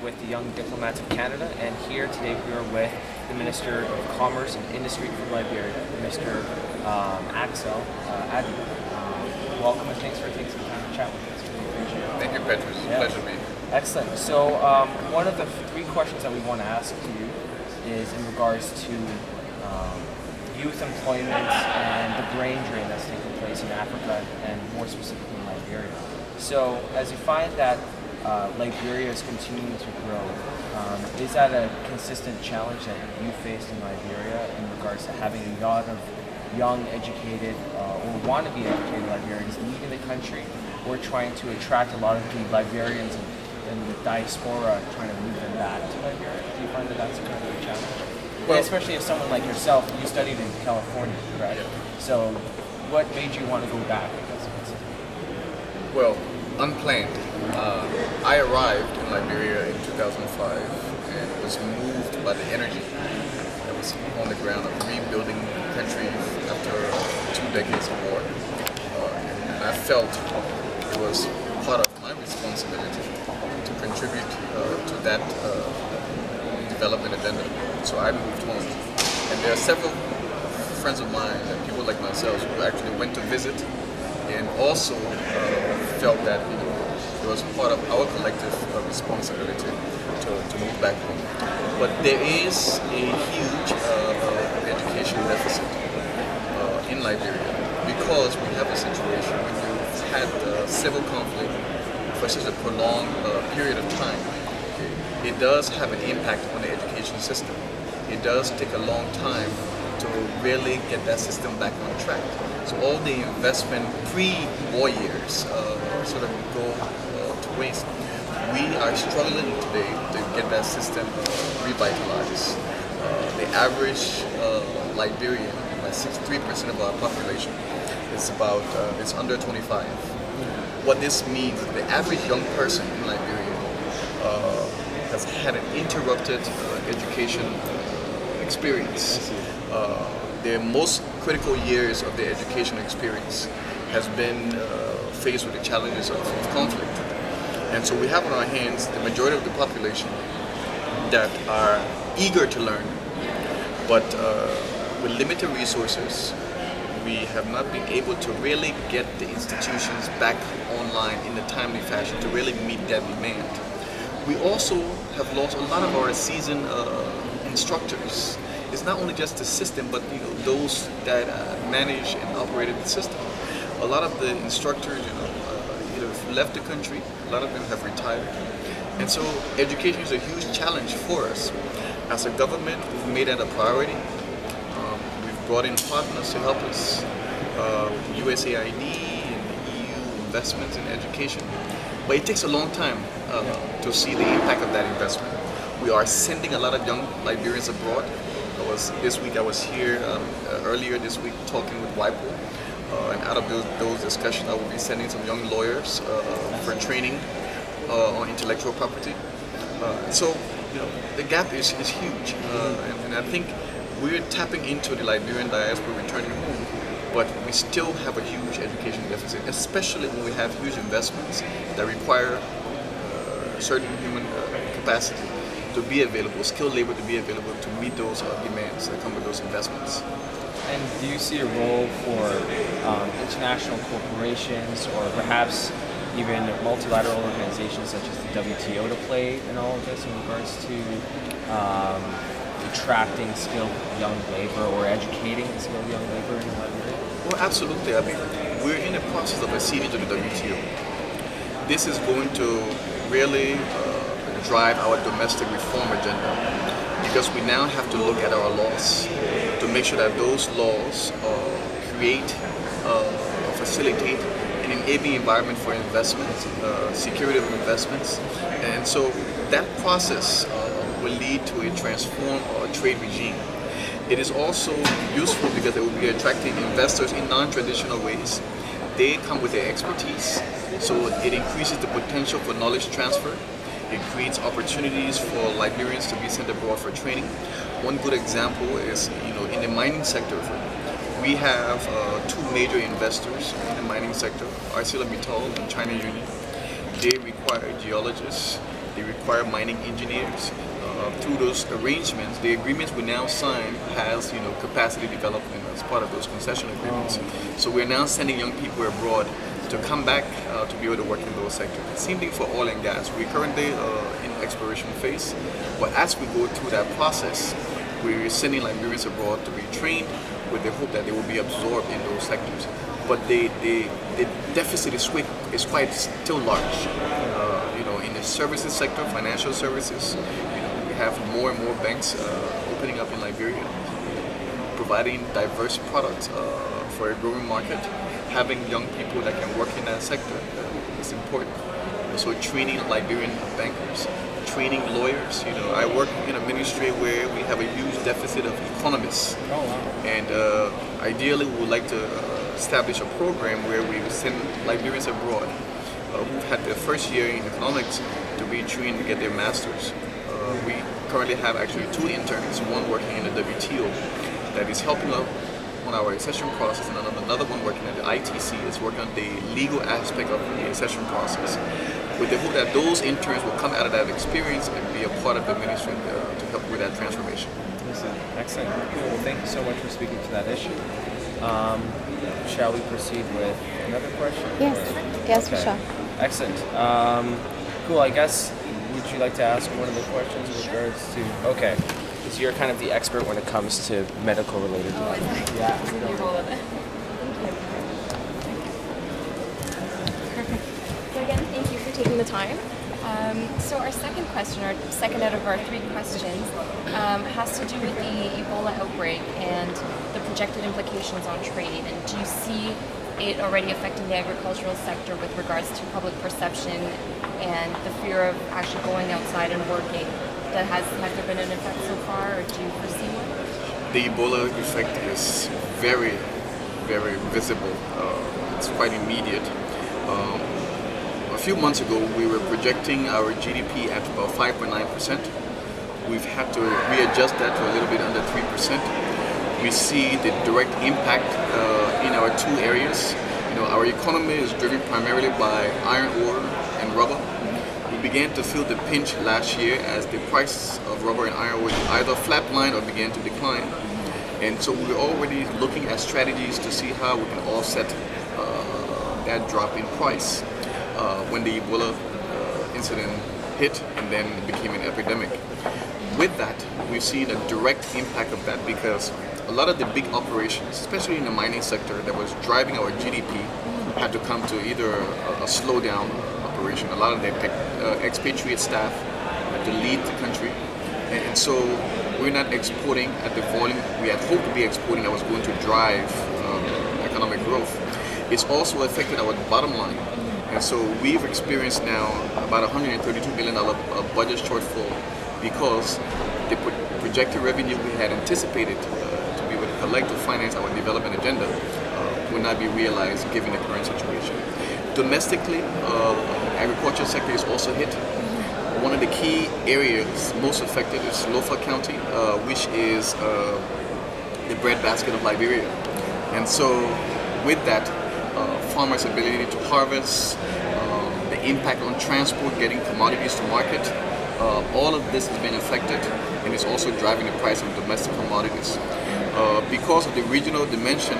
with the Young Diplomats of Canada, and here today we are with the Minister of Commerce and Industry from Liberia, Mr. Axel Addy. Welcome and thanks for taking some time to chat with us. Really appreciate it. Thank you, Petros. It's a pleasure to be here. Excellent. So one of the three questions that we want to ask you is in regards to youth employment and the brain drain that's taking place in Africa and more specifically in Liberia. So as you find that Liberia is continuing to grow, is that a consistent challenge that you faced in Liberia in regards to having a lot of young, educated, or want-to-be educated Liberians leaving the country, or trying to attract a lot of the Liberians and the diaspora, trying to move them back to Liberia? Do you find that that's kind of a challenge? Well, especially if someone like yourself, you studied in California, right? Yeah. So what made you want to go back? Well, unplanned. I arrived in Liberia in 2005 and was moved by the energy that was on the ground of rebuilding the country after 2 decades of war. And I felt it was part of my responsibility to contribute to that development agenda. So I moved home. And there are several friends of mine and people like myself who actually went to visit and also felt that it was part of our collective responsibility to move back home. But there is a huge education deficit in Liberia because we have a situation when you've had civil conflict for such a prolonged period of time. It does have an impact on the education system. It does take a long time to really get that system back on track. So all the investment pre-war years sort of go to waste. We are struggling today to get that system revitalized. The average Liberian, about 63% of our population, is about it's under 25. What this means is the average young person in Liberia has had an interrupted education experience. The most critical years of their education experience has been faced with the challenges of conflict. And so we have on our hands the majority of the population that are eager to learn, but with limited resources, we have not been able to really get the institutions back online in a timely fashion to really meet that demand. We also have lost a lot of our seasoned instructors. It's not only just the system, but those that manage and operated the system. A lot of the instructors, either left the country. A lot of them have retired, and so education is a huge challenge for us. As a government, we've made that a priority. We've brought in partners to help us, USAID and the EU investments in education. But it takes a long time to see the impact of that investment. We are sending a lot of young Liberians abroad. This week I was here earlier this week talking with WIPO, and out of those discussions I will be sending some young lawyers for training on intellectual property. So the gap is huge, and I think we're tapping into the Liberian diaspora returning home, but we still have a huge education deficit, especially when we have huge investments that require certain human capacity to be available, skilled labor to be available to meet those demands that come with those investments. And do you see a role for international corporations or perhaps even multilateral organizations such as the WTO to play in all of this in regards to attracting skilled young labor or educating skilled young labor in Liberia? Well, absolutely. I mean, we're in the process of acceding to the WTO. This is going to really drive our domestic reform agenda, because we now have to look at our laws to make sure that those laws create, facilitate an enabling environment for investments, security of investments, and so that process will lead to a transformed trade regime. It is also useful because it will be attracting investors in non-traditional ways. They come with their expertise, so it increases the potential for knowledge transfer. It creates opportunities for Liberians to be sent abroad for training. One good example is, in the mining sector, we have two major investors in the mining sector, ArcelorMittal and China Union. They require geologists They require mining engineers. Through those arrangements, the agreements we now sign has capacity development as part of those concession agreements. So we're now sending young people abroad to come back to be able to work in those sectors. Same thing for oil and gas. We're currently in exploration phase, but as we go through that process, we're sending Liberians abroad to be trained with the hope that they will be absorbed in those sectors. But the deficit is quite still large. In the services sector, financial services, we have more and more banks opening up in Liberia, providing diverse products for a growing market. Having young people that can work in that sector is important. So training Liberian bankers, training lawyers. I work in a ministry where we have a huge deficit of economists. Oh, wow. And ideally we would like to establish a program where we send Liberians abroad who've had their first year in economics to be trained to get their masters. We currently have actually 2 interns, one working in the WTO that is helping out on our accession process, and another one working at the ITC is working on the legal aspect of the accession process, with the hope that those interns will come out of that experience and be a part of the ministry to help with that transformation. Excellent. Well, thank you so much for speaking to that issue. Shall we proceed with another question? Yes, for sure. Excellent. Cool. I guess, would you like to ask one of the questions in regards to? Okay. So you're kind of the expert when it comes to medical related. Yeah. Perfect. So again, thank you for taking the time. So our second question, or second out of our 3 questions, has to do with the Ebola outbreak and the projected implications on trade. And do you see it already affecting the agricultural sector with regards to public perception and the fear of actually going outside and working? Has there been an effect so far, or do you foresee one? The Ebola effect is very, very visible. It's quite immediate. A few months ago, we were projecting our GDP at about 5.9%. We've had to readjust that to a little bit under 3%. We see the direct impact in our 2 areas. Our economy is driven primarily by iron ore and rubber. We began to feel the pinch last year as the price of rubber and iron ore either flatlined or began to decline. And so we're already looking at strategies to see how we can offset that drop in price when the Ebola incident hit and then it became an epidemic. With that, we've seen a direct impact of that because a lot of the big operations, especially in the mining sector that was driving our GDP, had to come to either a slowdown operation. A lot of the expatriate staff had to leave the country. And so we're not exporting at the volume we had hoped to be exporting that was going to drive economic growth. It's also affected our bottom line. And so we've experienced now about $132 billion budget shortfall because the projected revenue we had anticipated to be able to collect to finance our development agenda will not be realized given the current situation. Domestically, agriculture sector is also hit. One of the key areas most affected is Lofa County, which is the breadbasket of Liberia. And so with that, farmers' ability to harvest, the impact on transport, getting commodities to market, all of this has been affected, and it's also driving the price of domestic commodities. Because of the regional dimension